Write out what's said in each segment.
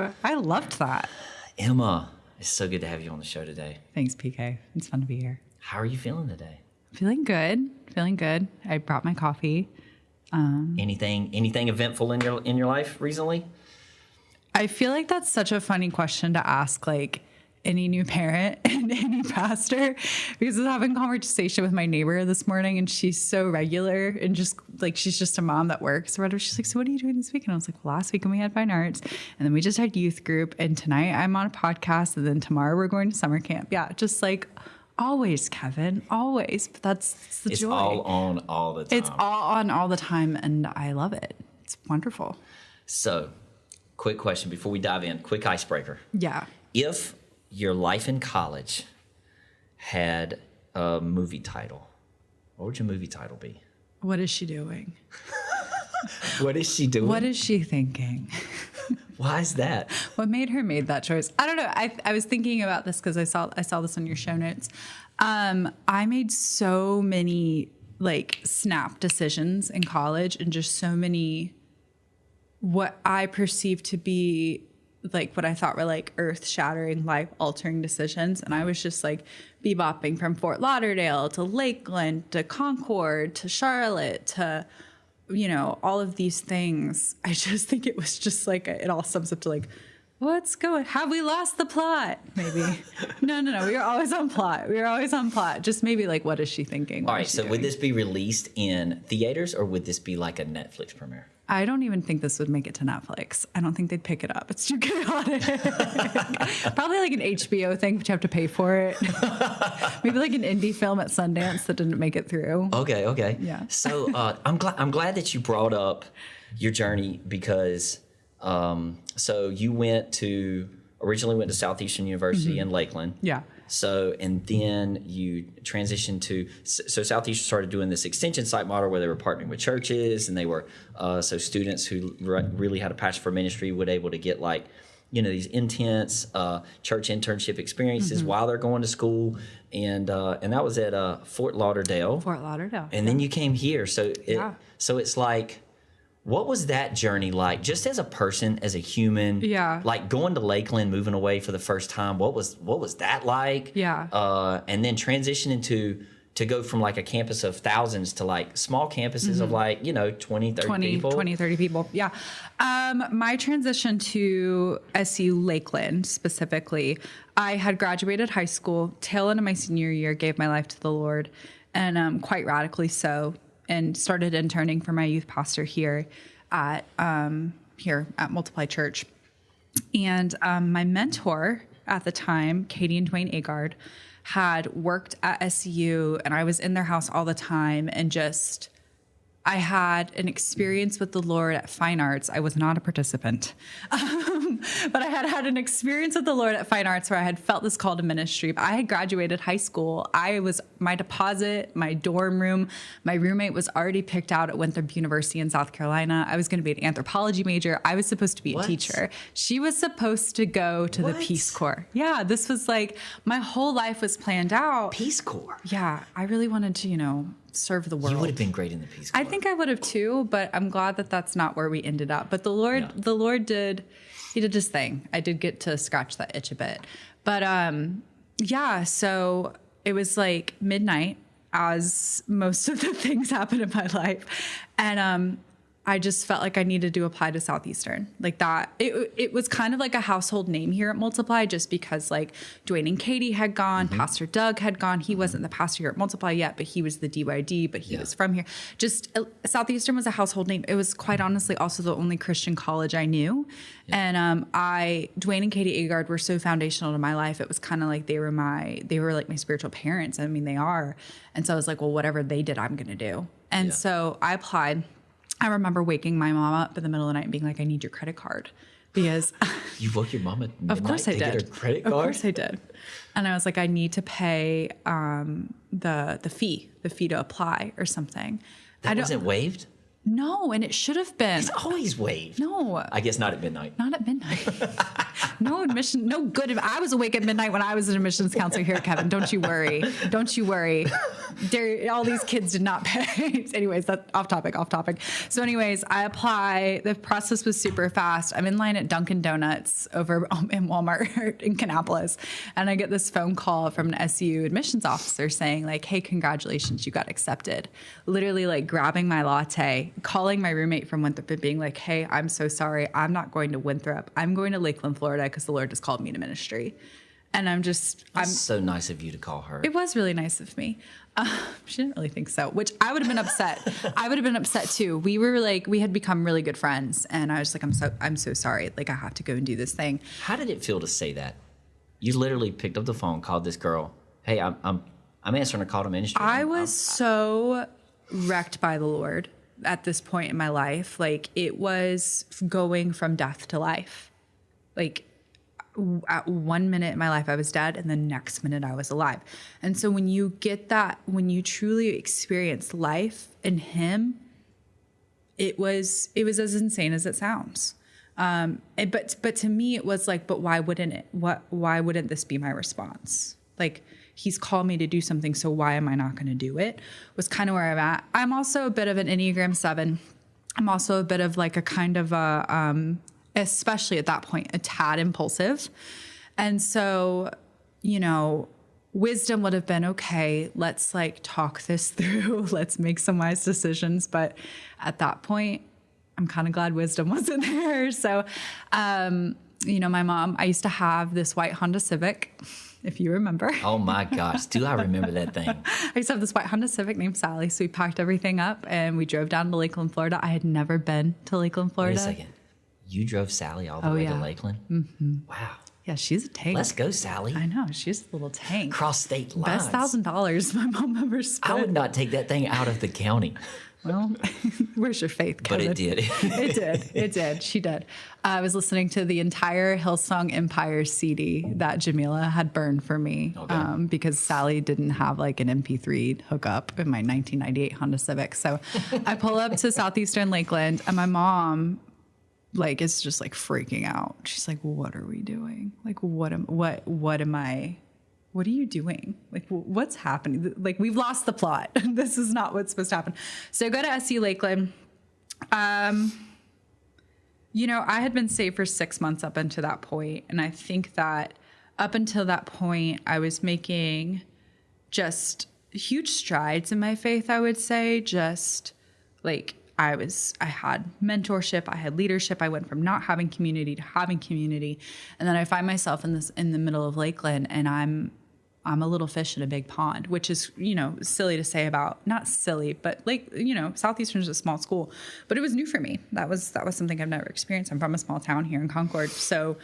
you. I loved that. Emma, it's so good to have you on the show today. Thanks, PK. It's fun to be here. How are you feeling today? Feeling good. Feeling good. I brought my coffee. Anything eventful in your life recently? I feel like that's such a funny question to ask, like any new parent and any pastor, because I was having a conversation with my neighbor this morning, and she's so regular and just like, she's just a mom that works or whatever. She's like, so what are you doing this week? And I was like, well, last weekend we had fine arts, and then we just had youth group, and tonight I'm on a podcast, and then tomorrow we're going to summer camp. Yeah, just like always, Kevin, always. But that's the it's joy. It's all on all the time. It's all on all the time, and I love it. It's wonderful. So, quick question before we dive in, quick icebreaker. Yeah. If your life in college had a movie title, what would your movie title be? What is she doing? What is she doing? What is she thinking? Why is that? What made her make that choice? I don't know. I was thinking about this because I saw this on your show notes. I made so many like snap decisions in college, and just so many what I perceived to be like what I thought were like earth-shattering, life-altering decisions. And I was just like bebopping from Fort Lauderdale to Lakeland to Concord to Charlotte to, you know, all of these things. I just think it was just like, it all sums up to like, have we lost the plot? Maybe. No. We were always on plot. Just maybe like, what is she thinking? All right. So would this be released in theaters, or would this be like a Netflix premiere? I don't even think this would make it to Netflix. I don't think they'd pick it up. It's too chaotic. Probably like an HBO thing, but you have to pay for it. Maybe like an indie film at Sundance that didn't make it through. Okay. Yeah. So I'm glad that you brought up your journey, because so you originally went to Southeastern University in Lakeland. Yeah. So, and then you transitioned to, so Southeastern started doing this extension site model where they were partnering with churches, and they were, so students who really had a passion for ministry would able to get like, you know, these intense church internship experiences while they're going to school. And that was at Fort Lauderdale. And then you came here. So so it's like, what was that journey like, just as a person, as a human? Yeah. Like going to Lakeland, moving away for the first time. What was that like? Yeah. And then transitioning to go from like a campus of thousands to like small campuses of like, you know, 20, 30 people. 20, 30 people. Yeah. My transition to SEU Lakeland specifically, I had graduated high school, tail end of my senior year, gave my life to the Lord, and quite radically so, and started interning for my youth pastor here at Multiply Church. And my mentor at the time, Katie and Dwayne Agard, had worked at SEU, and I was in their house all the time, and just I had an experience with the Lord at Fine Arts. I was not a participant, but I had an experience with the Lord at Fine Arts where I had felt this call to ministry. I had graduated high school. My deposit, my dorm room, my roommate was already picked out at Winthrop University in South Carolina. I was going to be an anthropology major. I was supposed to be a teacher. She was supposed to go to the Peace Corps. Yeah, this was like, my whole life was planned out. Peace Corps? Yeah, I really wanted to, you know, serve the world. You would have been great in the Peace Corps. I think I would have too, but I'm glad that that's not where we ended up. But the Lord did his thing. I did get to scratch that itch a bit. But so it was like midnight, as most of the things happen in my life. And I just felt like I needed to apply to Southeastern. Like that, it was kind of like a household name here at Multiply, just because like Dwayne and Katie had gone, Pastor Doug had gone. He wasn't the pastor here at Multiply yet, but he was the DYD, but he was from here. Just Southeastern was a household name. It was quite honestly also the only Christian college I knew. Yeah. And Dwayne and Katie Agard were so foundational to my life. It was kind of like they were like my spiritual parents. I mean, they are. And so I was like, well, whatever they did, I'm going to do. And so I applied. I remember waking my mom up in the middle of the night and being like, I need your credit card. Because you woke your mom at midnight of course I to did. Get her credit card? Of course I did. And I was like, I need to pay the fee to apply or something. That wasn't waived? No, and it should have been. It's always waived. No. I guess not at midnight. Not at midnight. No admission, no good. I was awake at midnight when I was an admissions counselor here, Kevin. Don't you worry. All these kids did not pay. Anyways, that's off topic. So anyways, I apply. The process was super fast. I'm in line at Dunkin' Donuts over in Walmart in Kannapolis. And I get this phone call from an SEU admissions officer saying like, hey, congratulations, you got accepted. Literally like grabbing my latte, calling my roommate from Winthrop and being like, hey, I'm so sorry. I'm not going to Winthrop. I'm going to Lakeland, Florida because the Lord just called me to ministry. And I'm so nice of you to call her. It was really nice of me. She didn't really think so, which I would have been upset. I would have been upset too. We had become really good friends, and I was like, I'm so sorry. Like, I have to go and do this thing. How did it feel to say that? You literally picked up the phone, called this girl. Hey, I'm answering a call to ministry. I was so wrecked by the Lord at this point in my life. Like, it was going from death to life. Like, at 1 minute in my life I was dead, and the next minute I was alive. And so when you get that, when you truly experience life in him, it was as insane as it sounds. But to me it was like, but why wouldn't it? Why wouldn't this be my response? Like, he's called me to do something, so why am I not going to do it? Was kind of where I'm at. I'm also a bit of an Enneagram 7. I'm also a bit of like a kind of a especially at that point, a tad impulsive. And so, wisdom would have been, okay, let's like talk this through. Let's make some wise decisions. But at that point, I'm kind of glad wisdom wasn't there. So, my mom, I used to have this white Honda Civic, if you remember. Oh my gosh. Do I remember that thing? I used to have this white Honda Civic named Sally. So we packed everything up and we drove down to Lakeland, Florida. I had never been to Lakeland, Florida. Wait a second. You drove Sally all the way to Lakeland? Mm-hmm. Wow. Yeah, she's a tank. Let's go, Sally. I know. She's a little tank. Cross state lines. Best $1,000 my mom ever spent. I would not take that thing out of the county. Well, where's your faith, cousin? But it did. It did. She did. I was listening to the entire Hillsong Empire CD that Jamila had burned for me, because Sally didn't have like an MP3 hookup in my 1998 Honda Civic. So I pull up to Southeastern Lakeland, and my mom like is just like freaking out. She's like, "What are we doing? Like, what are you doing? Like, what's happening? Like, we've lost the plot. This is not what's supposed to happen." So I go to SEU Lakeland. I had been saved for 6 months up until that point. And I think that up until that point, I was making just huge strides in my faith, I would say. Just like, I had mentorship, I had leadership. I went from not having community to having community. And then I find myself in the middle of Lakeland, and I'm a little fish in a big pond, which is, silly to say about, not silly, but like, Southeastern is a small school, but it was new for me. That was something I've never experienced. I'm from a small town here in Concord. So,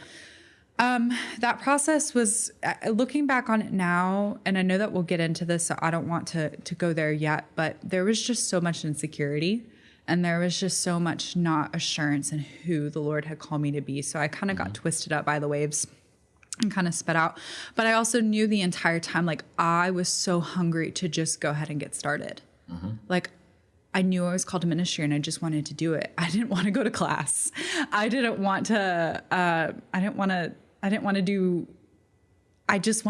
that process was, looking back on it now, and I know that we'll get into this, so I don't want to go there yet, but there was just so much insecurity. And there was just so much not assurance in who the Lord had called me to be. So I kind of got twisted up by the waves and kind of spit out. But I also knew the entire time, like, I was so hungry to just go ahead and get started. Mm-hmm. Like, I knew I was called to ministry, and I just wanted to do it. I didn't want to go to class. I just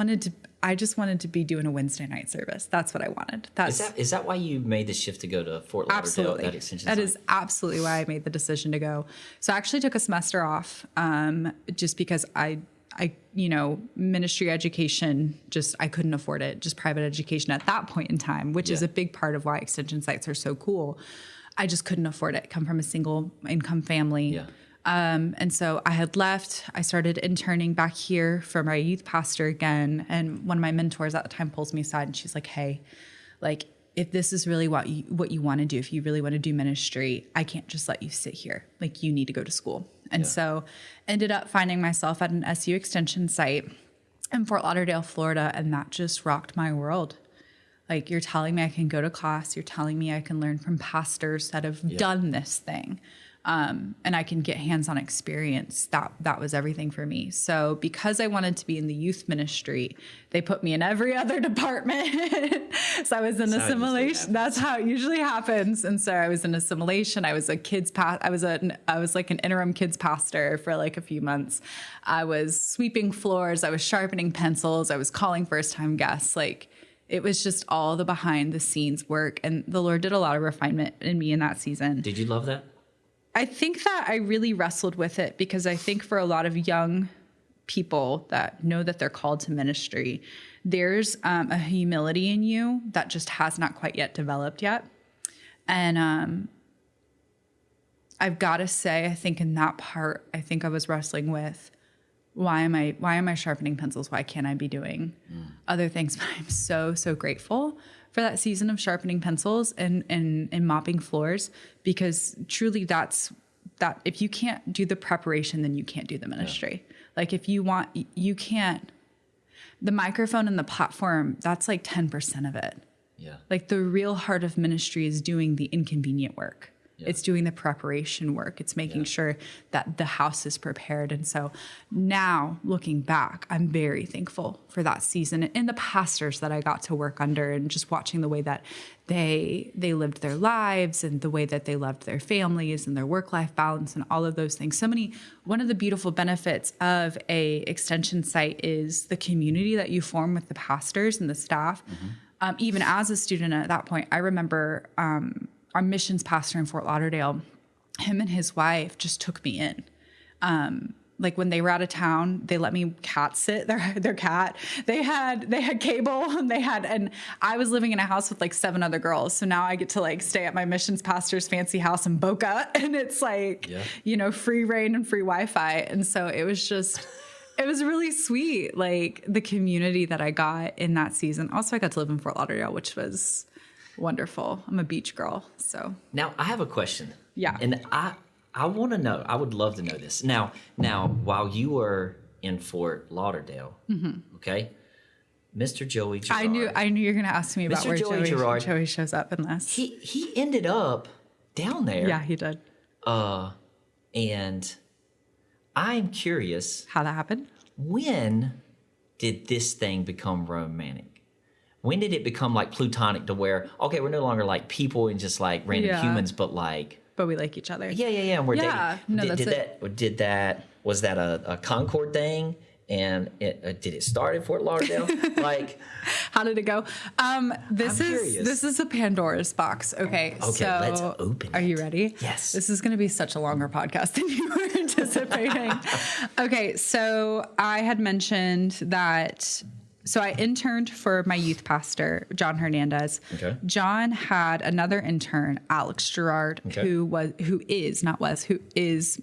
wanted to be doing a Wednesday night service. That's what I wanted. Is that why you made the shift to go to Fort Lauderdale? Absolutely. That extension That site? is absolutely why I made the decision to go. So I actually took a semester off, just because I ministry education, I couldn't afford it. Just private education at that point in time, which is a big part of why extension sites are so cool. I just couldn't afford it. Come from a single income family. Yeah. And so I had left. I started interning back here for my youth pastor again. And one of my mentors at the time pulls me aside, and she's like, "Hey, like, if this is really what you want to do, if you really want to do ministry, I can't just let you sit here. Like, you need to go to school." And so ended up finding myself at an SU extension site in Fort Lauderdale, Florida. And that just rocked my world. Like, you're telling me I can go to class. You're telling me I can learn from pastors that have done this thing. And I can get hands-on experience. That was everything for me. So because I wanted to be in the youth ministry, they put me in every other department. So I was in assimilation. That's how it usually happens. And so I was in assimilation. I was a I was like an interim kids pastor for like a few months. I was sweeping floors. I was sharpening pencils. I was calling first-time guests. Like, It was just all the behind the scenes work. And the Lord did a lot of refinement in me in that season. Did you love that? I think that I really wrestled with it because I think for a lot of young people that know that they're called to ministry, there's a humility in you that just has not quite yet developed yet. And I've got to say, I think in that part, I think I was wrestling with why am I sharpening pencils? Why can't I be doing other things? But I'm so grateful for that season of sharpening pencils and mopping floors, because truly that if you can't do the preparation, then you can't do the ministry. Yeah. Like if you can't, the microphone and the platform, that's like 10% of it. Yeah. Like the real heart of ministry is doing the inconvenient work. Yeah. It's doing the preparation work. It's making sure that the house is prepared. And so now looking back, I'm very thankful for that season and the pastors that I got to work under, and just watching the way that they lived their lives and the way that they loved their families and their work-life balance and all of those things. One of the beautiful benefits of a extension site is the community that you form with the pastors and the staff. Mm-hmm. Even as a student at that point, I remember, our missions pastor in Fort Lauderdale, him and his wife just took me in. Like when they were out of town, they let me cat sit their cat. They had cable and I was living in a house with like 7 other girls. So now I get to like stay at my missions pastor's fancy house in Boca, and it's like, free reign and free Wi-Fi. And so it was really sweet. Like the community that I got in that season. Also, I got to live in Fort Lauderdale, which was wonderful. I'm a beach girl, so. Now, I have a question. Yeah. And I want to know, I would love to know this. Now, while you were in Fort Lauderdale, okay, Mr. Joey Gerard. I knew you were going to ask me about Mr. where Joey Gerard, Joey shows up in this. He ended up down there. Yeah, he did. And I'm curious. How that happened? When did this thing become romantic? When did it become like plutonic to where, okay, we're no longer like people and just like random humans, but we like each other. Yeah. And we're dating. No, Was that a Concord thing? And did it start in Fort Lauderdale? Like, how did it go? This is a Pandora's box. Okay, so let's open it. Are you ready? Yes. This is going to be such a longer podcast than you were anticipating. Okay, so I had mentioned that. So I interned for my youth pastor, John Hernandez. Okay. John had another intern, Alex Gerard, who is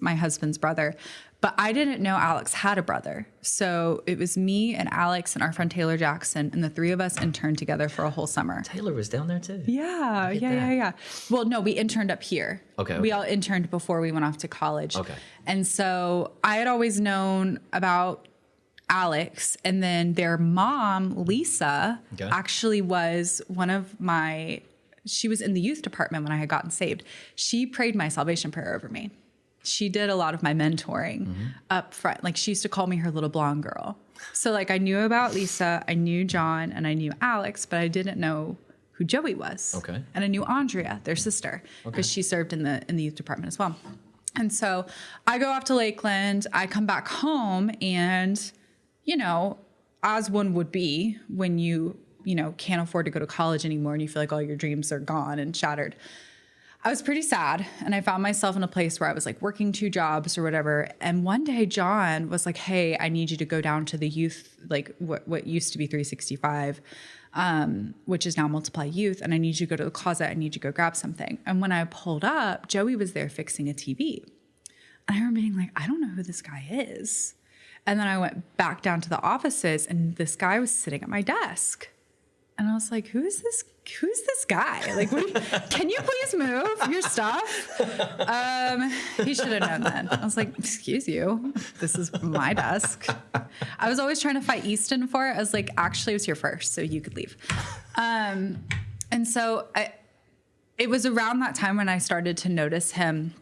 my husband's brother. But I didn't know Alex had a brother. So it was me and Alex and our friend Taylor Jackson, and the 3 of us interned together for a whole summer. Taylor was down there too. Yeah. Well, no, we interned up here. Okay. We all interned before we went off to college. Okay. And so I had always known about Alex, and then their mom, Lisa, actually was she was in the youth department when I had gotten saved. She prayed my salvation prayer over me. She did a lot of my mentoring up front. Like she used to call me her little blonde girl. So like I knew about Lisa, I knew John, and I knew Alex, but I didn't know who Joey was. Okay. And I knew Andrea, their sister, because she served in the youth department as well. And so I go off to Lakeland, I come back home, and as one would be when you can't afford to go to college anymore and you feel like all your dreams are gone and shattered. I was pretty sad, and I found myself in a place where I was like working 2 jobs or whatever. And one day John was like, hey, I need you to go down to the youth, like what used to be 365, which is now Multiply Youth. And I need you to go to the closet. I need you to go grab something. And when I pulled up, Joey was there fixing a TV. And I remember being like, I don't know who this guy is. And then I went back down to the offices, and this guy was sitting at my desk. And I was like, who's this guy? Like, can you please move your stuff? He should have known then. I was like, excuse you, this is my desk. I was always trying to fight Easton for it. I was like, actually, it was here first, so you could leave. And so it was around that time when I started to notice him.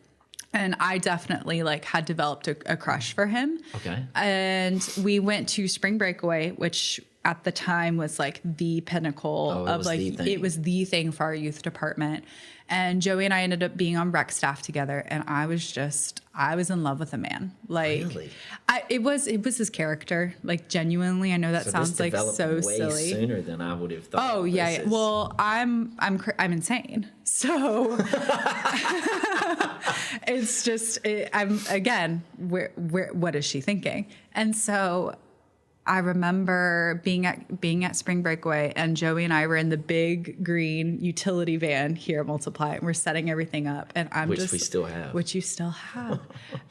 And I definitely had developed a crush for him. Okay. And we went to spring breakaway, which at the time was the pinnacle of it was the thing for our youth department. And Joey and I ended up being on rec staff together, and I was in love with the man. Like, Really? It was his character. Like, genuinely, I know that sounds like so way silly. Sooner than I would have thought. Oh yeah. Well, I'm insane. So it's just I'm again. Where what is she thinking? And so I remember being at spring breakaway, and Joey and I were in the big green utility van here at Multiply, and we're setting everything up. And which we still have. Which you still have.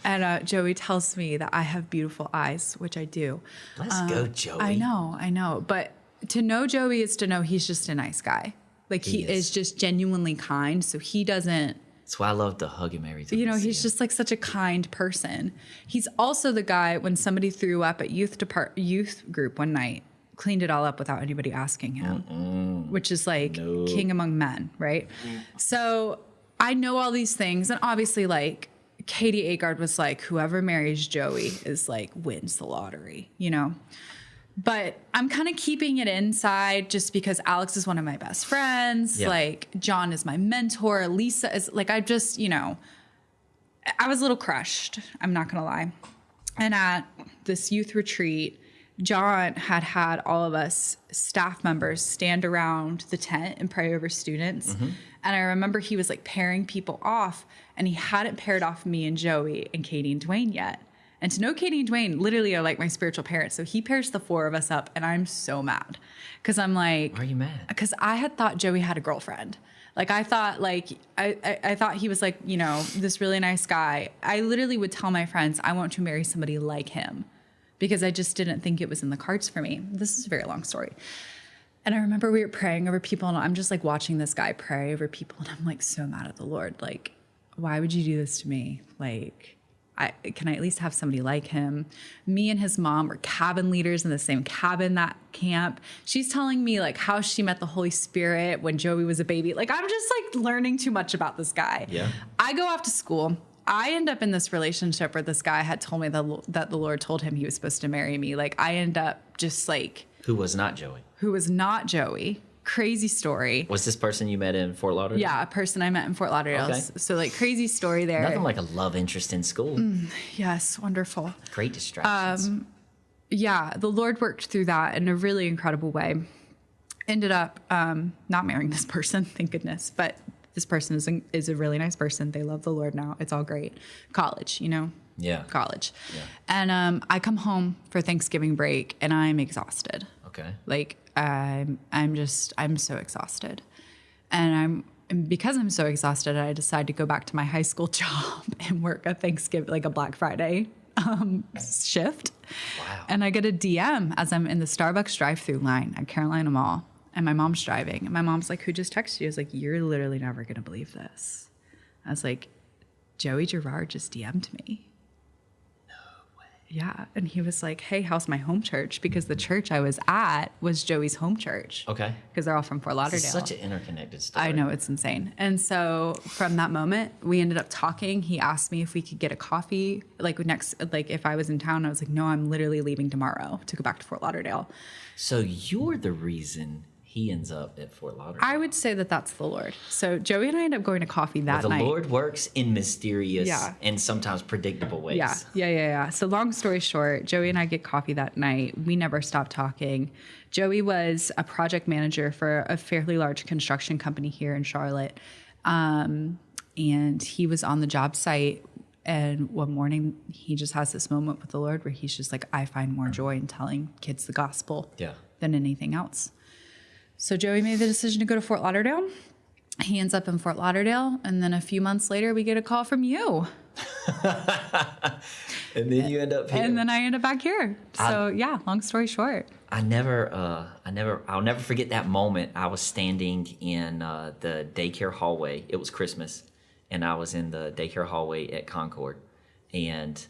And Joey tells me that I have beautiful eyes, which I do. Let's go, Joey. I know. But to know Joey is to know he's just a nice guy. Like, he is just genuinely kind. So he doesn't. That's why I love to hug him every time. He's just like such a kind person. He's also the guy when somebody threw up at youth group one night, cleaned it all up without anybody asking him, which is like king among men, right? So I know all these things, and obviously, like, Katie Agard was like, whoever marries Joey is like wins the lottery, But I'm kind of keeping it inside just because Alex is one of my best friends. Yeah. Like, John is my mentor. Lisa is like, I just, I was a little crushed. I'm not going to lie. And at this youth retreat, John had all of us staff members stand around the tent and pray over students. Mm-hmm. And I remember he was like pairing people off, and he hadn't paired off me and Joey and Katie and Dwayne yet. And to know Katie and Dwayne literally are like my spiritual parents. So he pairs the four of us up, and I'm so mad. Because I'm like... Why are you mad? Because I had thought Joey had a girlfriend. Like, I thought, like, I thought he was like, this really nice guy. I literally would tell my friends, I want to marry somebody like him. Because I just didn't think it was in the cards for me. This is a very long story. And I remember we were praying over people, and I'm just like watching this guy pray over people, and I'm like so mad at the Lord. Like, why would you do this to me? Like... can I at least have somebody like him? Me and his mom were cabin leaders in the same cabin that camp. She's telling me like how she met the Holy Spirit when Joey was a baby. Like, I'm just like learning too much about this guy. Yeah. I go off to school. I end up in this relationship where this guy had told me that the Lord told him he was supposed to marry me. Like, I end up just like... Who was not Joey? Crazy story. Was this person you met in Fort Lauderdale? Yeah, a person I met in Fort Lauderdale. Okay. So, like, crazy story there. Nothing like a love interest in school. Yes, wonderful. Great distractions. Yeah, the Lord worked through that in a really incredible way. Ended up not marrying this person, thank goodness. But this person is a really nice person. They love the Lord now. It's all great. College, Yeah. College. Yeah. And I come home for Thanksgiving break, and I'm exhausted. Okay. Like, I'm so exhausted. And because I'm so exhausted, I decide to go back to my high school job and work a Thanksgiving, like a Black Friday shift. Wow. And I get a DM as I'm in the Starbucks drive-through line at Carolina Mall, and my mom's driving. And my mom's like, who just texted you? I was like, you're literally never going to believe this. I was like, Joey Gerard just DM'd me. Yeah. And he was like, hey, how's my home church? Because the church I was at was Joey's home church. Okay. Because they're all from Fort Lauderdale. It's such an interconnected story. I know, it's insane. And so from that moment, we ended up talking. He asked me if we could get a coffee, like if I was in town. I was like, no, I'm literally leaving tomorrow to go back to Fort Lauderdale. So you're the reason he ends up at Fort Lauderdale. I would say that that's the Lord. So Joey and I end up going to coffee that night. The Lord works in mysterious and sometimes predictable ways. Yeah. So long story short, Joey and I get coffee that night. We never stopped talking. Joey was a project manager for a fairly large construction company here in Charlotte. And he was on the job site. And one morning, he just has this moment with the Lord where he's just like, I find more joy in telling kids the gospel than anything else. So Joey made the decision to go to Fort Lauderdale. He ends up in Fort Lauderdale, and then a few months later, we get a call from you. And then you end up here. And then I end up back here. So long story short. I'll never forget that moment. I was standing in the daycare hallway. It was Christmas, and I was in the daycare hallway at Concord, and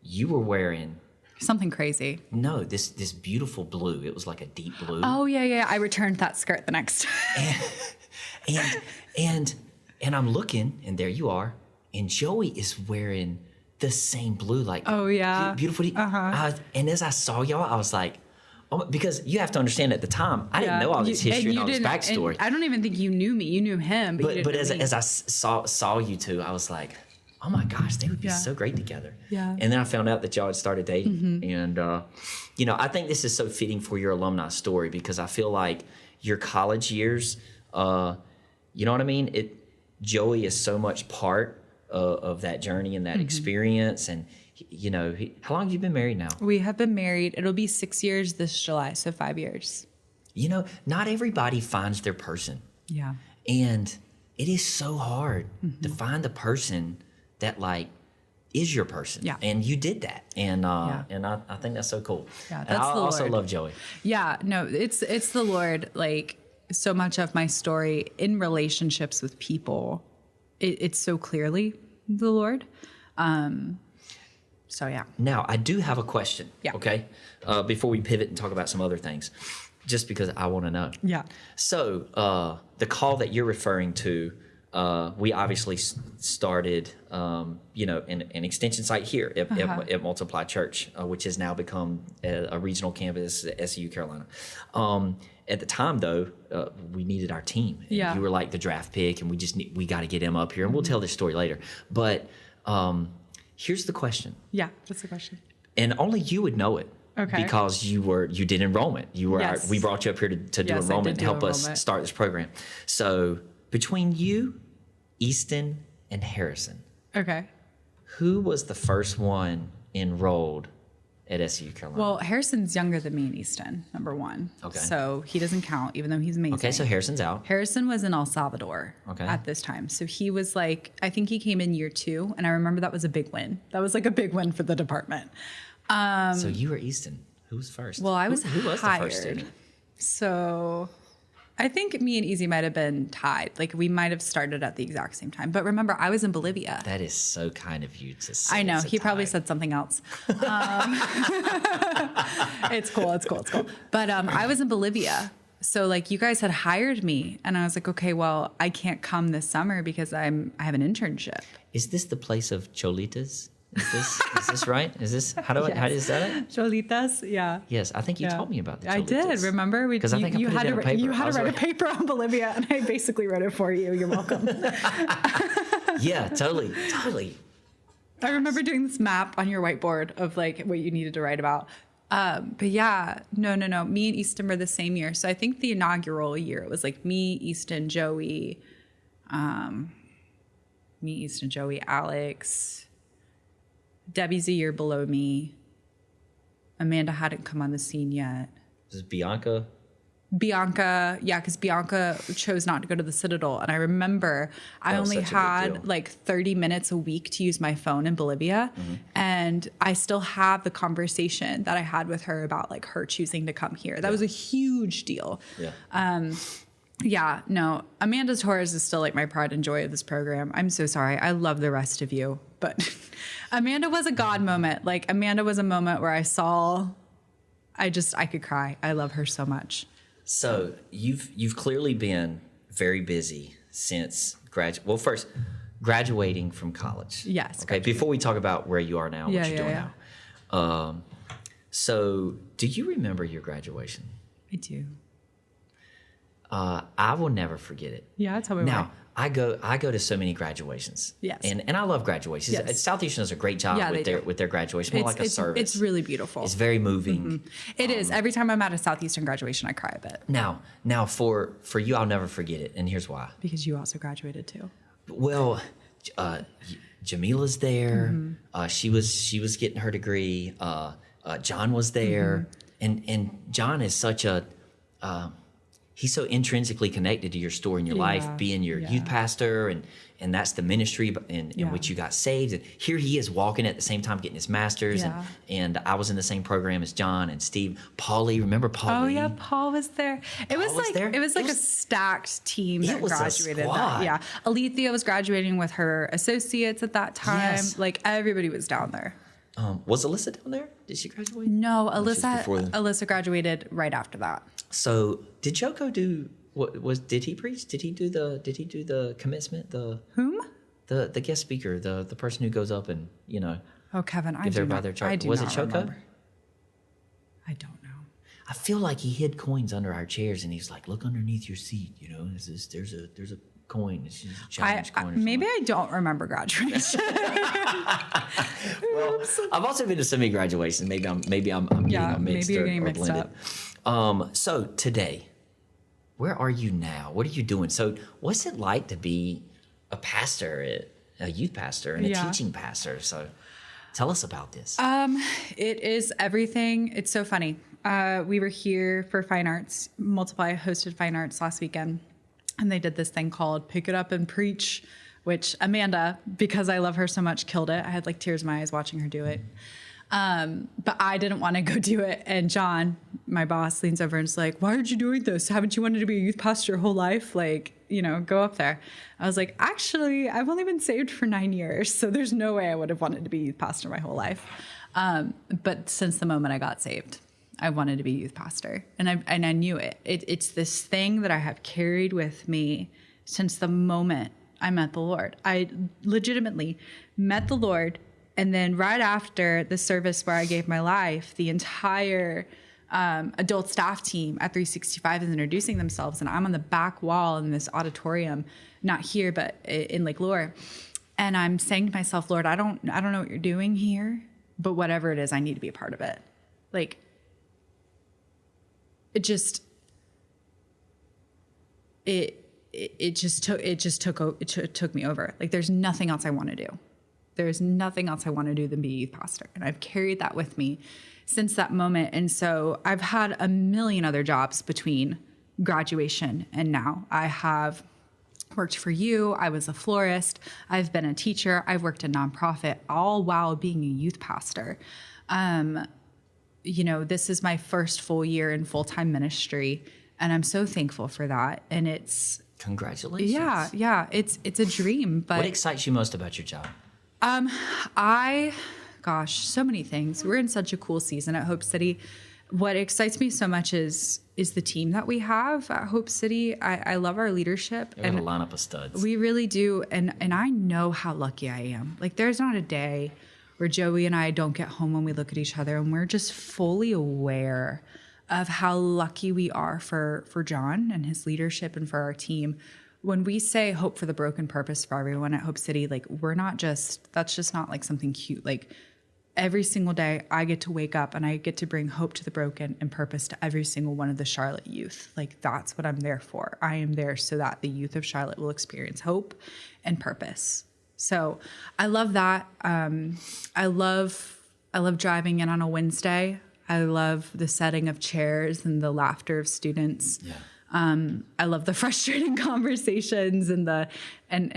you were wearing something crazy. No, this beautiful blue. It was like a deep blue. Oh yeah. I returned that skirt the next time. And I'm looking, and there you are. And Joey is wearing the same blue, like beautiful. Uh-huh. And as I saw y'all, I was like, Because you have to understand, at the time, I didn't know all this history and all this backstory. And I don't even think you knew me. You knew him, but you didn't know me. As I saw you two, I was like, oh my gosh, they would be so great together. Yeah. And then I found out that y'all had started dating. And, I think this is so fitting for your alumni story, because I feel like your college years, you know what I mean? Joey is so much part of that journey and that experience. And, how long have you been married now? We have been married. It'll be 6 years this July, so 5 years. Not everybody finds their person. Yeah. And it is so hard to find the person that is your person. Yeah. And you did that. And I think that's so cool. Yeah, that's and I the also Lord. love Joey. Yeah, no, it's the Lord. So much of my story in relationships with people, it's so clearly the Lord. So yeah. Now, I do have a question. Yeah. Okay. Before we pivot and talk about some other things, just because I want to know. Yeah. So the call that you're referring to, we obviously started, an extension site here at Multiply Church, which has now become a regional campus at SEU Carolina. At the time, though, we needed our team. And you were like the draft pick, and we got to get him up here, and we'll tell this story later. But here's the question. Yeah, what's the question? And only you would know it. Okay. Because you did enrollment. We brought you up here to do enrollment and help us start this program. So between you, Easton, and Harrison, Okay. who was the first one enrolled at SEU Carolina? Well, Harrison's younger than me and Easton, number one. Okay. So he doesn't count, even though he's amazing. Okay, so Harrison's out. Harrison was in El Salvador at this time. So he was I think he came in year 2, and I remember that was a big win. That was a big win for the department. So you were Easton. Who was first? Well, I was who was hired. the first student? So I think me and Easy might have been tied. We might have started at the exact same time. But remember, I was in Bolivia. That is so kind of you to say. I know. It's a He probably tie. said something else. It's cool. But I was in Bolivia. So you guys had hired me, and I was like, okay, well, I can't come this summer because I have an internship. Is this the place of Cholitas? Is this right? Is this how is that it? Cholitas, yeah. Yes, I think you told me about the Cholitas. I did. Remember, because I think you had to write a paper on Bolivia, and I basically wrote it for you. You're welcome. Yeah, totally. I remember doing this map on your whiteboard of what you needed to write about. But yeah, no. Me and Easton were the same year. So I think the inaugural year, it was me, Easton, Joey, Alex. Debbie's a year below me. Amanda hadn't come on the scene yet. This is Bianca. Yeah, because Bianca chose not to go to the Citadel. And I remember I only had 30 minutes a week to use my phone in Bolivia. Mm-hmm. And I still have the conversation that I had with her about her choosing to come here. That was a huge deal. Yeah. Amanda Torres is still my pride and joy of this program. I'm so sorry. I love the rest of you. But Amanda was a God moment. Amanda was a moment where I could cry. I love her so much. So you've clearly been very busy since graduating from college. Yes. Okay. Before we talk about where you are now, what you're doing now. So do you remember your graduation? I do. I will never forget it. Yeah, tell me now. I go to so many graduations. Yes. And I love graduations. Yes. Southeastern does a great job with their graduation. More like a service. It's really beautiful. It's very moving. Mm-hmm. It is. Every time I'm at a Southeastern graduation, I cry a bit. Now for you, I'll never forget it. And here's why. Because you also graduated too. Well, Jamila's there. Mm-hmm. She was getting her degree. John was there. Mm-hmm. And John is such a he's so intrinsically connected to your story in your life, being your youth pastor, and that's the ministry in which you got saved. And here he is walking at the same time getting his master's. And I was in the same program as John and Steve. Paulie, remember Paulie? Oh yeah, Paul was there. It was a stacked team that graduated. Alethea was graduating with her associates at that time. Yes. Everybody was down there. Was Alyssa down there? Did she graduate? No, Alyssa graduated right after that. So did Joko do did he preach? Did he do the commencement? Whom? The guest speaker, the person who goes up and Oh, Kevin, gives everybody their chart. Was it Joko? I don't know. I feel like he hid coins under our chairs, and he's like, look underneath your seat. There's a coin. It's just a challenge coin. Maybe I don't remember graduation. Well, I've also been to so many graduations. Maybe I'm getting them mixed maybe you're or getting mixed blended. So today, where are you now? What are you doing? So what's it like to be a pastor, a youth pastor, and a teaching pastor? So tell us about this. It is everything. It's so funny. We were here for Fine Arts. Multiply hosted Fine Arts last weekend, and they did this thing called Pick It Up and Preach, which Amanda, because I love her so much, killed it. I had like tears in my eyes watching her do it. But I didn't want to go do it. And John, my boss, leans over and is like, why aren't you doing this? Haven't you wanted to be a youth pastor your whole life? Like, go up there. I was like, actually, I've only been saved for 9 years, so there's no way I would have wanted to be a youth pastor my whole life. But since the moment I got saved, I wanted to be a youth pastor. And I knew it. It's this thing that I have carried with me since the moment I met the Lord. I legitimately met the Lord. And then right after the service where I gave my life, the entire adult staff team at 365 is introducing themselves. And I'm on the back wall in this auditorium, not here, but in Lake Lure. And I'm saying to myself, Lord, I don't know what you're doing here, but whatever it is, I need to be a part of it. Like, it just took me over. Like, there's nothing else I want to do. There's nothing else I want to do than be a youth pastor. And I've carried that with me since that moment. And so I've had a million other jobs between graduation and now. I have worked for you. I was a florist. I've been a teacher. I've worked in nonprofit, all while being a youth pastor. This is my first full year in full-time ministry, and I'm so thankful for that. And it's congratulations. Yeah. It's a dream. But what excites you most about your job? So many things. We're in such a cool season at Hope City. What excites me so much is the team that we have at Hope City. I love our leadership. You have a lineup of studs. We really do. And I know how lucky I am. Like, there's not a day where Joey and I don't get home when we look at each other and we're just fully aware of how lucky we are for John and his leadership and for our team. When we say hope for the broken, purpose for everyone at Hope City, like, that's just not like something cute. Like, every single day I get to wake up and I get to bring hope to the broken and purpose to every single one of the Charlotte youth. Like, that's what I'm there for. I am there so that the youth of Charlotte will experience hope and purpose. So I love that. I love driving in on a Wednesday. I love the setting of chairs and the laughter of students. Yeah. I love the frustrating conversations and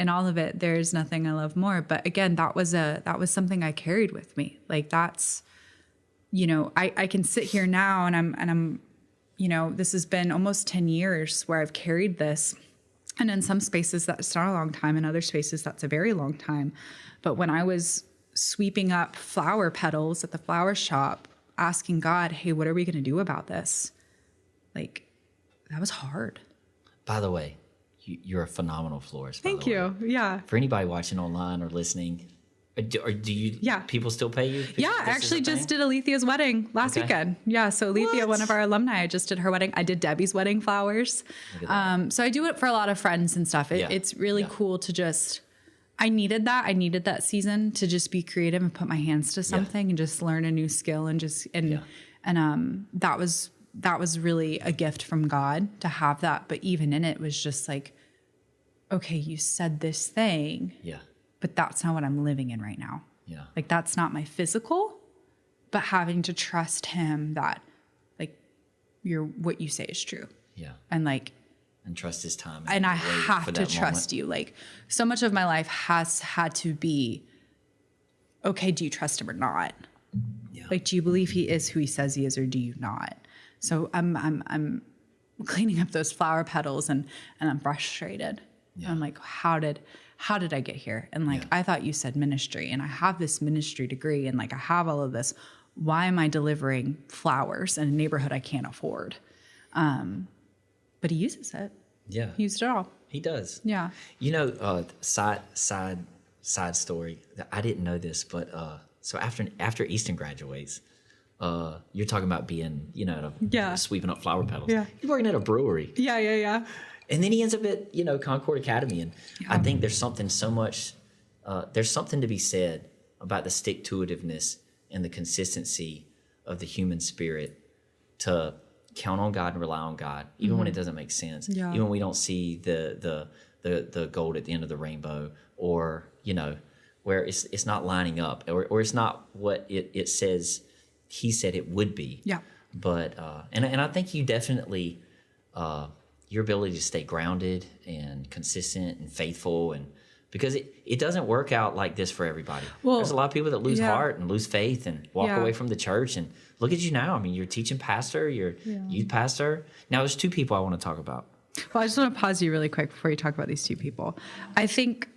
all of it. There's nothing I love more. But again, that was something I carried with me. Like, that's, I can sit here now and I'm, this has been almost 10 years where I've carried this. And in some spaces that's not a long time. In other spaces that's a very long time. But when I was sweeping up flower petals at the flower shop, asking God, hey, what are we going to do about this? Like, that was hard. By the way, you're a phenomenal florist. Thank you. Yeah. For anybody watching online or listening, do you? Yeah. People still pay you? Yeah, I actually just did Alethia's wedding last weekend. Yeah, so Alethea, one of our alumni, I just did her wedding. I did Debbie's wedding flowers. So I do it for a lot of friends and stuff. It's really cool to just. I needed that. I needed that season to just be creative and put my hands to something and just learn a new skill and that was really a gift from God to have that. But even in it was just like, okay, you said this thing, but that's not what I'm living in right now. Yeah. Like, that's not my physical, but having to trust him that, like, what you say is true. Yeah. And trust his time. And I have to trust you. Like, so much of my life has had to be, okay, do you trust him or not? Yeah. Like, do you believe he is who he says he is, or do you not? So I'm cleaning up those flower petals and I'm frustrated. Yeah. I'm like, how did I get here? And like, I thought you said ministry, and I have this ministry degree, and like, I have all of this. Why am I delivering flowers in a neighborhood I can't afford? But he uses it. Yeah. He used it all. He does. Yeah. Side story. I didn't know this, but so after Easton graduates, you're talking about being, sweeping up flower petals. Yeah. He's working at a brewery. Yeah. And then he ends up at, Concord Academy. And I think there's something there's something to be said about the stick-to-itiveness and the consistency of the human spirit to count on God and rely on God, even when it doesn't make sense, even when we don't see the gold at the end of the rainbow, or, where it's not lining up, or it's not what it says he said it would be. Yeah. But, and I think you definitely, your ability to stay grounded and consistent and faithful, and because it doesn't work out like this for everybody. Well, there's a lot of people that lose heart and lose faith and walk away from the church. And look at you now. I mean, you're a teaching pastor, you're youth pastor. Now, there's two people I want to talk about. Well, I just want to pause you really quick before you talk about these two people. I think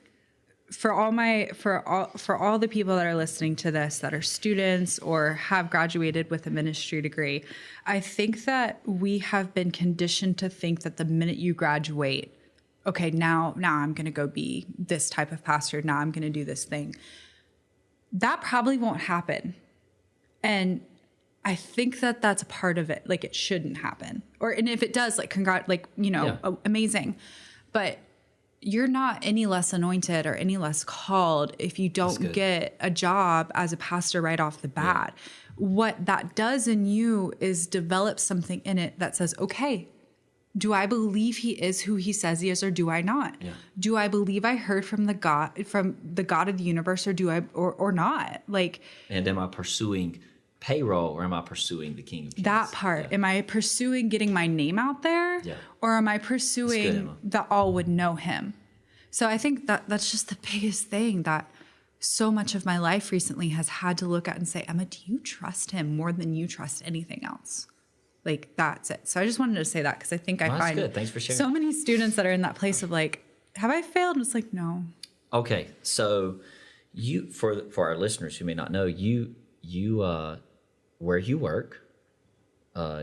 for all the people that are listening to this that are students or have graduated with a ministry degree, I think that we have been conditioned to think that the minute you graduate, okay, now I'm going to go be this type of pastor. Now I'm going to do this thing. That probably won't happen. And I think that that's a part of it. Like, it shouldn't happen. And if it does, amazing. But you're not any less anointed or any less called if you don't get a job as a pastor right off the bat. Yeah. What that does in you is develop something in it that says, okay, do I believe he is who he says he is, or do I not? Yeah. Do I believe I heard from the God of the universe, or do I, or not? Like, and am I pursuing payroll, or am I pursuing the King of Kings? That part. Yeah. Am I pursuing getting my name out there? Yeah. Or am I pursuing that all would know him? So I think that's just the biggest thing that so much of my life recently has had to look at and say, Emma, do you trust him more than you trust anything else? Like, that's it. So I just wanted to say that, because I think I find good. Thanks for sharing. So many students that are in that place of like, have I failed? And it's like, no. Okay. So you, for our listeners who may not know, you where you work,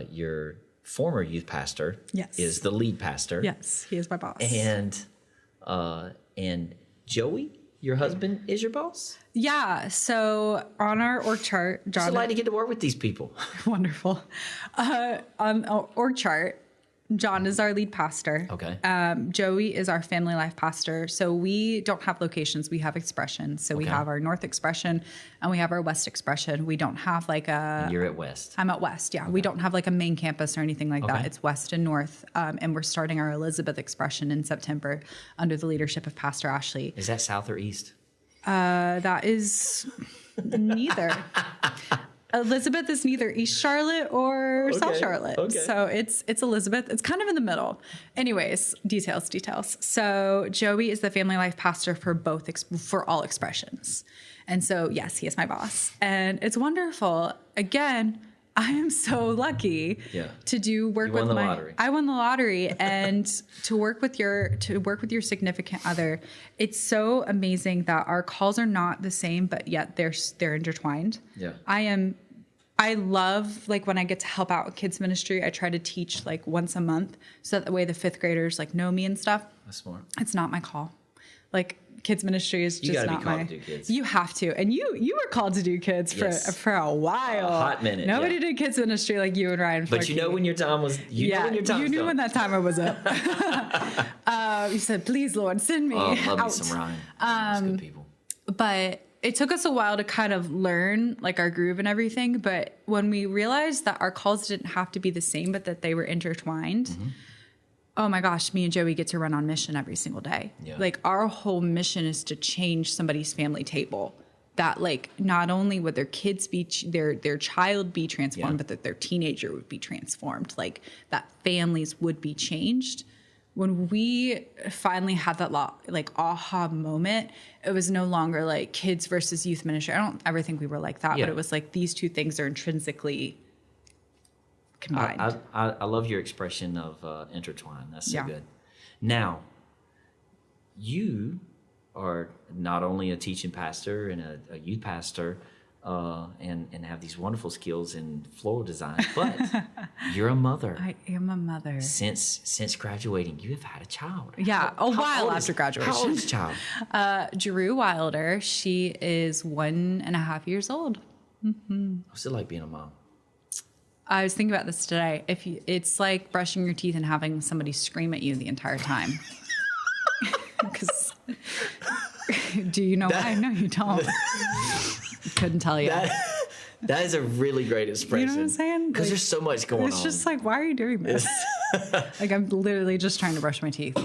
your former youth pastor is the lead pastor. Yes, he is my boss. And Joey, your husband, is your boss? Yeah. So on our org chart, John. It's a delight to get to work with these people. Wonderful. On our org chart, John is our lead pastor. Okay. Joey is our family life pastor. So we don't have locations. We have expressions. So we have our North expression and we have our West expression. We don't have like a... And you're at West. I'm at West, yeah. Okay. We don't have like a main campus or anything like that. It's West and North. And we're starting our Elizabeth expression in September under the leadership of Pastor Ashley. Is that South or East? That is neither. Elizabeth is neither East Charlotte or South Charlotte. Okay. So it's Elizabeth. It's kind of in the middle. Anyways, details. So Joey is the family life pastor for for all expressions. And so, yes, he is my boss. And it's wonderful. Again, I am so lucky to do work with lottery. I won the lottery, and to work with your significant other. It's so amazing that our calls are not the same, but yet they're intertwined. Yeah. I love, like, when I get to help out with kids ministry, I try to teach like once a month, so that the way the fifth graders like know me and stuff. That's smart. It's not my call. Like, kids ministry is just not my... to do kids. You have to. And you were called to do kids for a while. A hot minute. Nobody did kids ministry like you and Ryan. But you know when your time was... You knew when that timer was up. You said, please, Lord, send me love out. Me some Ryan. Those good people. But it took us a while to kind of learn like our groove and everything. But when we realized that our calls didn't have to be the same, but that they were intertwined... Mm-hmm. Oh my gosh, me and Joey get to run on mission every single day. Yeah. Like, our whole mission is to change somebody's family table. That, like, not only would their kids be, their child be transformed, but that their teenager would be transformed. Like, that families would be changed. When we finally had that aha moment, it was no longer like kids versus youth ministry. I don't ever think we were like that, but it was like these two things are intrinsically combined. I love your expression of intertwine. That's so good. Now, you are not only a teaching pastor and a youth pastor and have these wonderful skills in floral design, but you're a mother. I am a mother. Since graduating, you have had a child. Yeah, a while after graduation. How old is the child? Drew Wilder. She is 1.5 years old. Mm-hmm. What's it like being a mom? I was thinking about this today. It's like brushing your teeth and having somebody scream at you the entire time. Because do you know why? No, you don't. Couldn't tell you. That is a really great expression. You know what I'm saying? Because there's so much going on. It's just like, why are you doing this? Like, I'm literally just trying to brush my teeth.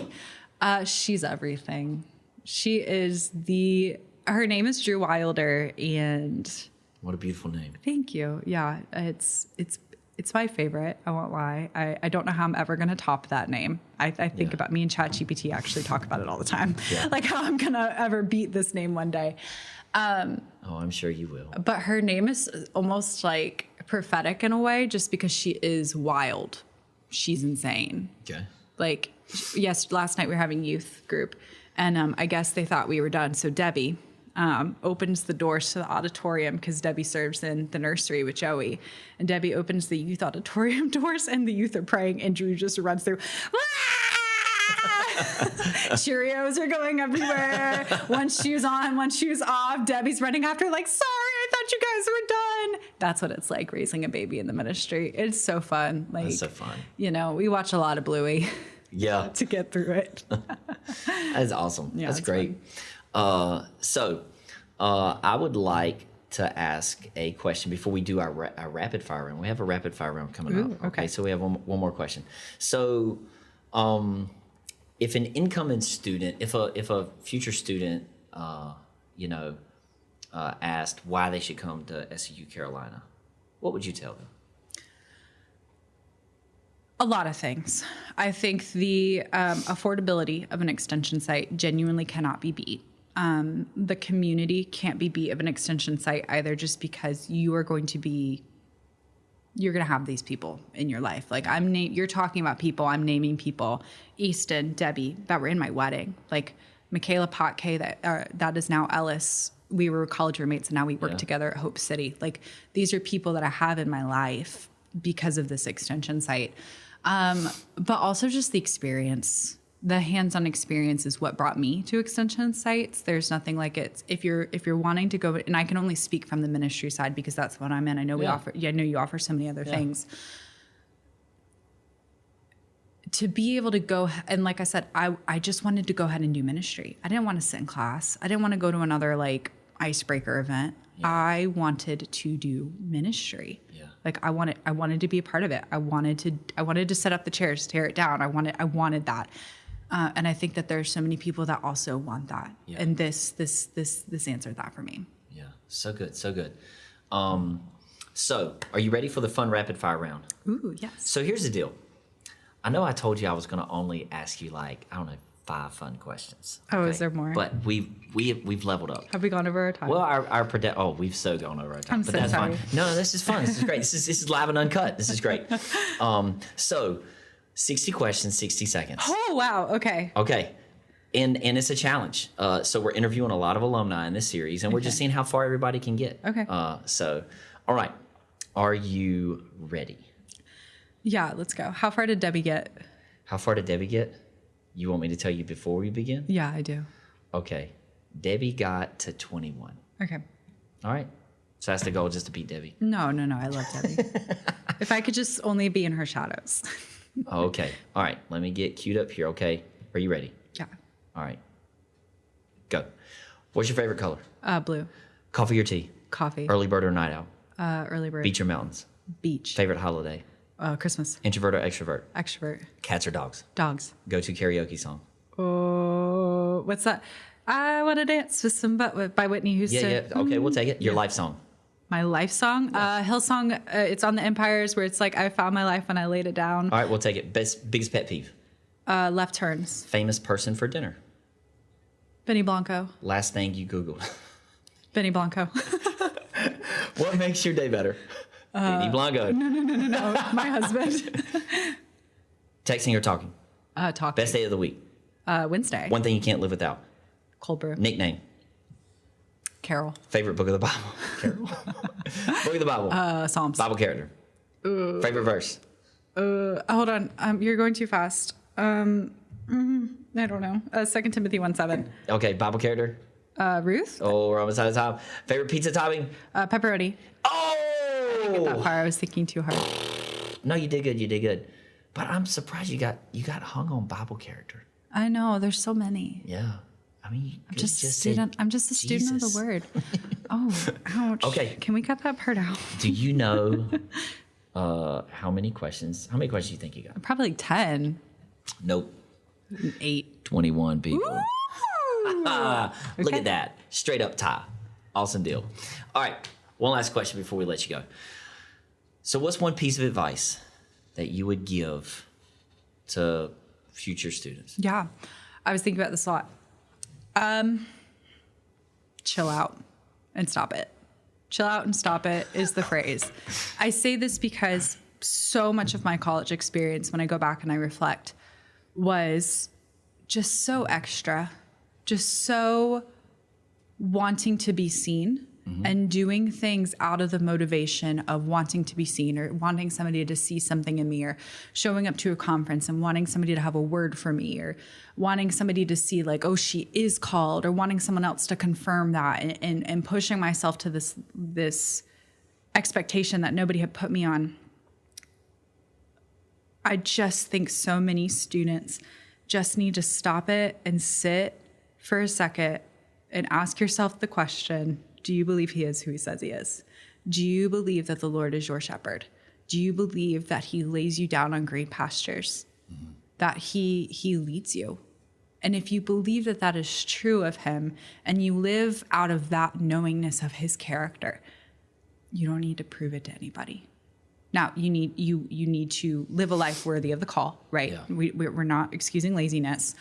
She's everything. She is her name is Drew Wilder, and what a beautiful name. Thank you. Yeah, it's my favorite. I won't lie. I don't know how I'm ever going to top that name. I think about me and ChatGPT actually talk about it all the time. Yeah. Like how I'm going to ever beat this name one day. I'm sure you will. But her name is almost like prophetic in a way, just because she is wild. She's insane. Okay. Like, yes, last night we were having youth group, and I guess they thought we were done. So Debbie opens the doors to the auditorium, because Debbie serves in the nursery with Joey. And Debbie opens the youth auditorium doors, and the youth are praying, and Drew just runs through. Cheerios are going everywhere. One shoe's on, one shoe's off. Debbie's running after like, sorry, I thought you guys were done. That's what it's like raising a baby in the ministry. It's so fun. Like, that's so fun. You know, we watch a lot of Bluey. Yeah. To get through it. That's awesome. Yeah, that's great. Fun. I would like to ask a question before we do our rapid fire round. We have a rapid fire round coming up. Okay. So we have one more question. So, if an incoming student, if a future student, asked why they should come to SEU Carolina, what would you tell them? A lot of things. I think the affordability of an extension site genuinely cannot be beat. The community can't be beat of an extension site either, just because you're going to have these people in your life. Like you're talking about people, I'm naming people, Easton, Debbie, that were in my wedding. Like Michaela Potke, that is now Ellis. We were college roommates, and now we work together at Hope City. Like, these are people that I have in my life because of this extension site. But also just the experience. The hands-on experience is what brought me to extension sites. There's nothing like it. If you're wanting to go, and I can only speak from the ministry side because that's what I'm in. I know I know you offer so many other things. To be able to go, and like I said, I just wanted to go ahead and do ministry. I didn't want to sit in class. I didn't want to go to another like icebreaker event. Yeah. I wanted to do ministry. Yeah. Like I wanted to be a part of it. I wanted to set up the chairs, tear it down. I wanted that. And I think that there are so many people that also want that. Yeah. And this answered that for me. Yeah. So good. So good. So are you ready for the fun rapid fire round? Ooh, yes. So here's the deal. I know I told you I was going to only ask you 5 fun questions. Oh, okay? Is there more? But we've leveled up. Have we gone over our time? Well, we've so gone over our time. I'm but so that's sorry. Fine. No, this is fun. This is great. This is live and uncut. This is great. So 60 questions, 60 seconds. Oh, wow. Okay. Okay. And it's a challenge. So we're interviewing a lot of alumni in this series, and we're just seeing how far everybody can get. Okay. So, all right. Are you ready? Yeah, let's go. How far did Debbie get? How far did Debbie get? You want me to tell you before we begin? Yeah, I do. Okay. Debbie got to 21. Okay. All right. So that's the goal, just to beat Debbie. No. I love Debbie. If I could just only be in her shadows. Okay. All right. Let me get queued up here. Okay. Are you ready? Yeah. All right. Go. What's your favorite color? Blue. Coffee or tea? Coffee. Early bird or night owl? Early bird. Beach or mountains? Beach. Favorite holiday? Christmas. Introvert or extrovert? Extrovert. Cats or dogs? Dogs. Go-to karaoke song? Oh, what's that? I Want to Dance with Somebody by Whitney Houston. Yeah. Okay, we'll take it. Your life song? My life song? Yes. Hillsong. It's on the Empires, where it's like, I found my life when I laid it down. All right, we'll take it. Biggest pet peeve? Left turns. Famous person for dinner? Benny Blanco. Last thing you Googled? Benny Blanco. What makes your day better? Benny Blanco. No. My husband. Texting or talking? Talking. Best day of the week? Wednesday. One thing you can't live without? Cold brew. Nickname? Carol. Favorite book of the Bible? Carol. Book of the Bible? Psalms. Bible character? Favorite verse? Hold on. You're going too fast. I don't know. 2 Timothy 1:7. Okay, Bible character? Ruth. Oh, we're almost out of time. Favorite pizza topping? Pepperoni. Oh! I didn't get that far. I was thinking too hard. no, you did good. You did good. But I'm surprised you got hung on Bible character. I know. There's so many. Yeah. I mean, I'm just a student of the word. Oh, ouch. Okay. Can we cut that part out? Do you know how many questions do you think you got? Probably like 10. Nope. 8. 21 people. Ooh. Look at that. Straight up tie. Awesome deal. All right. One last question before we let you go. So what's one piece of advice that you would give to future students? Yeah. I was thinking about this a lot. Chill out and stop it. Chill out and stop it is the phrase. I say this because so much of my college experience, when I go back and I reflect, was just so extra, just so wanting to be seen and doing things out of the motivation of wanting to be seen or wanting somebody to see something in me, or showing up to a conference and wanting somebody to have a word for me, or wanting somebody to see like, oh, she is called, or wanting someone else to confirm that, and pushing myself to this expectation that nobody had put me on. I just think so many students just need to stop it and sit for a second and ask yourself the question, do you believe he is who he says he is? Do you believe that the Lord is your shepherd? Do you believe that he lays you down on green pastures? That he leads you? And if you believe that that is true of him, and you live out of that knowingness of his character, you don't need to prove it to anybody. Now, you need to live a life worthy of the call, right? Yeah. We're not excusing laziness.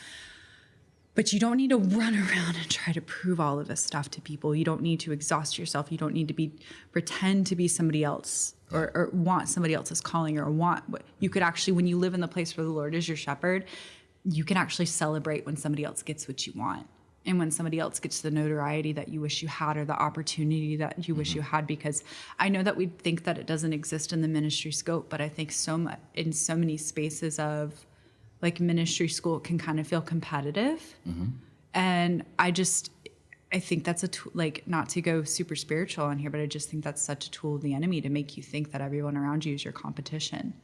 But you don't need to run around and try to prove all of this stuff to people. You don't need to exhaust yourself. You don't need to pretend to be somebody else, or want somebody else's calling, or you could actually, when you live in the place where the Lord is your shepherd, you can actually celebrate when somebody else gets what you want, and when somebody else gets the notoriety that you wish you had, or the opportunity that you wish you had. Because I know that we think that it doesn't exist in the ministry scope, but I think in so many spaces of like ministry school, it can kind of feel competitive. And I think that's like, not to go super spiritual on here, but I just think that's such a tool of the enemy to make you think that everyone around you is your competition.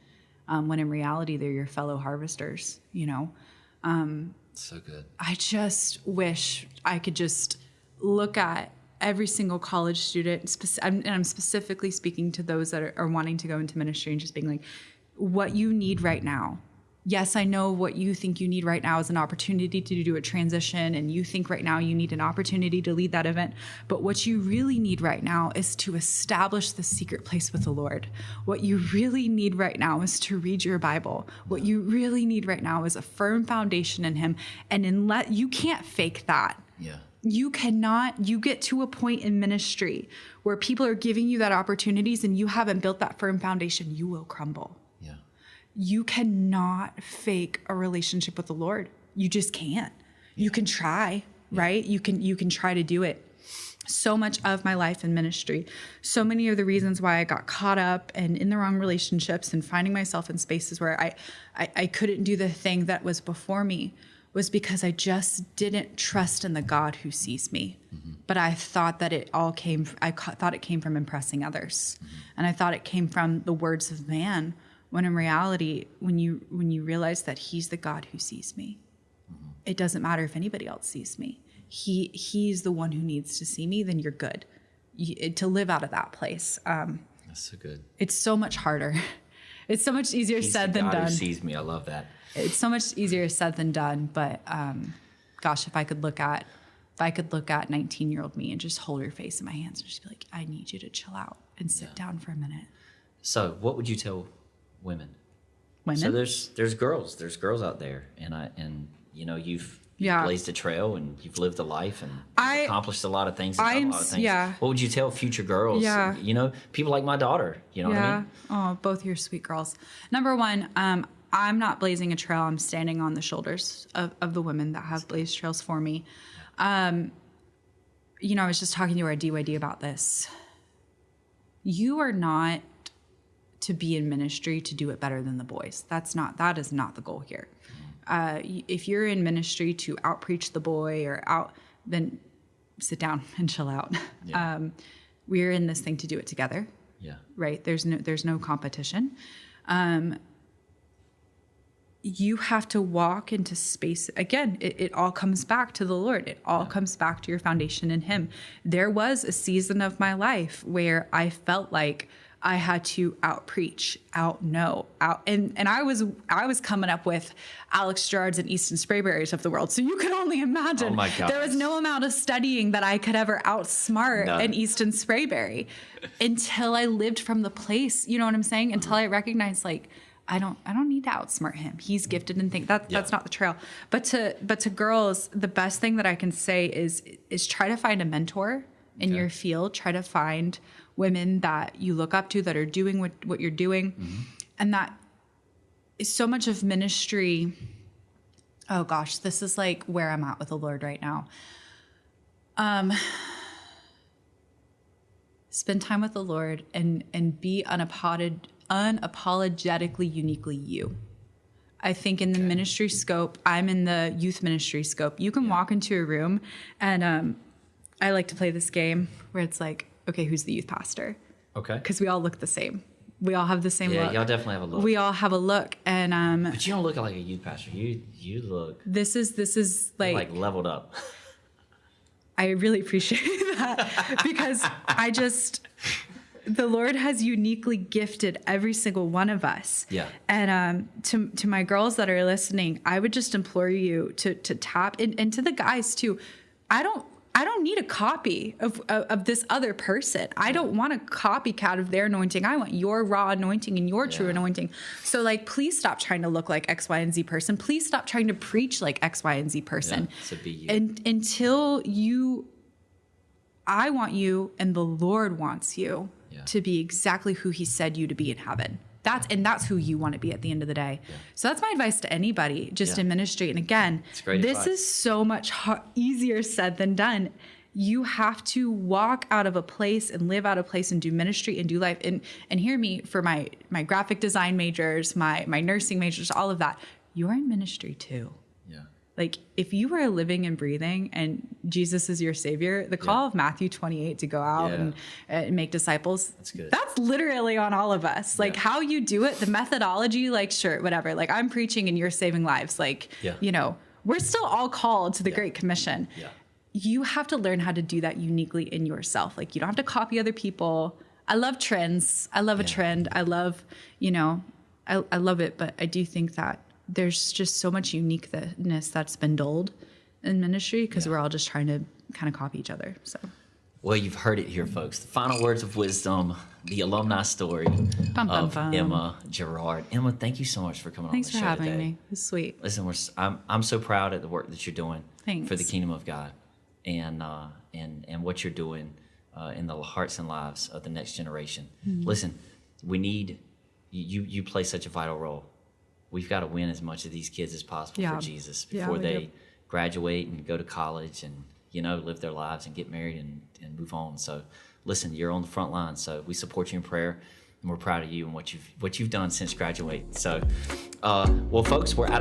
When in reality, they're your fellow harvesters, you know? So good. I just wish I could just look at every single college student, and I'm specifically speaking to those that are wanting to go into ministry, and just being like, what you need right now. Yes, I know what you think you need right now is an opportunity to do a transition, and you think right now you need an opportunity to lead that event. But what you really need right now is to establish the secret place with the Lord. What you really need right now is to read your Bible. What you really need right now is a firm foundation in him. And you can't fake that. Yeah. You get to a point in ministry where people are giving you that opportunities and you haven't built that firm foundation, you will crumble. You cannot fake a relationship with the Lord. You just can't. You can try, right? You can try to do it. So much of my life in ministry, so many of the reasons why I got caught up and in the wrong relationships and finding myself in spaces where I couldn't do the thing that was before me, was because I just didn't trust in the God who sees me. But I thought that it came from impressing others. And I thought it came from the words of man. When in reality, when you realize that he's the God who sees me, it doesn't matter if anybody else sees me. He's the one who needs to see me, then you're good. To live out of that place. That's so good. It's so much harder. It's so much easier said than done. God who sees me. I love that. It's so much easier said than done. But gosh, if I could look at 19-year-old me and just hold her face in my hands and just be like, I need you to chill out and sit down for a minute. So what would you tell women? So there's girls out there, and you've blazed a trail, and you've lived a life, and you've accomplished a lot of things. Yeah. What would you tell future girls? Yeah. People like my daughter. You know what I mean? Oh, both your sweet girls. Number one, I'm not blazing a trail. I'm standing on the shoulders of the women that have blazed trails for me. I was just talking to our DYD about this. You are not to be in ministry to do it better than the boys. That is not the goal here. If you're in ministry to outpreach the boy then sit down and chill out. Yeah. We're in this thing to do it together. Yeah. Right. There's no competition. You have to walk into space. Again, it all comes back to the Lord. It all comes back to your foundation in him. There was a season of my life where I felt like I had to out-preach, out-know, and I was coming up with Alex Gerards and Easton Sprayberrys of the world. So you can only imagine. Oh my God. There was no amount of studying that I could ever outsmart an Easton Sprayberry until I lived from the place. You know what I'm saying? Until I recognized, like, I don't need to outsmart him. He's gifted and think that's not the trail. But to girls, the best thing that I can say is try to find a mentor in your field. Try to find women that you look up to that are doing what you're doing. And that is so much of ministry. Oh gosh, this is like where I'm at with the Lord right now. Spend time with the Lord and be unapologetically uniquely you. I think in the ministry scope, I'm in the youth ministry scope. You can walk into a room and I like to play this game where it's like, okay, who's the youth pastor? Okay. Because we all look the same. We all have the same look. Yeah, y'all definitely have a look. We all have a look. And but you don't look like a youth pastor. You look This is like leveled up. I really appreciate that because the Lord has uniquely gifted every single one of us. Yeah. And to my girls that are listening, I would just implore you to tap and to the guys too. I don't need a copy of this other person. I don't want a copycat of their anointing. I want your raw anointing and your true anointing. So like, please stop trying to look like X, Y, and Z person. Please stop trying to preach like X, Y, and Z person. Yeah, so be you. And until I want you and the Lord wants you to be exactly who he said you to be in heaven. That's who you want to be at the end of the day. Yeah. So that's my advice to anybody just in ministry. And again, this is so much easier said than done. You have to walk out of a place and live out of a place and do ministry and do life. And hear me, for my graphic design majors, my nursing majors, all of that, you're in ministry too. Yeah. Like if you are living and breathing and Jesus is your savior, the call of Matthew 28 to go out and make disciples, that's literally on all of us. Like how you do it, the methodology, like sure, whatever. Like I'm preaching and you're saving lives. Like, you know, we're still all called to the Great Commission. Yeah. You have to learn how to do that uniquely in yourself. Like you don't have to copy other people. I love trends. I love a trend. I love, I love it. But I do think that there's just so much uniqueness that's been dulled in ministry because we're all just trying to kind of copy each other. So, well, you've heard it here, folks. The final words of wisdom, the alumni story of Emma Gerard. Emma, thank you so much for coming on the show today. Thanks for having me. It's sweet. Listen, I'm so proud of the work that you're doing for the kingdom of God, and what you're doing in the hearts and lives of the next generation. Listen, we need you play such a vital role. We've got to win as much of these kids as possible for Jesus before they graduate and go to college and, live their lives and get married and move on. So listen, you're on the front line. So we support you in prayer and we're proud of you and what you've done since graduating. So, well, folks, we're out of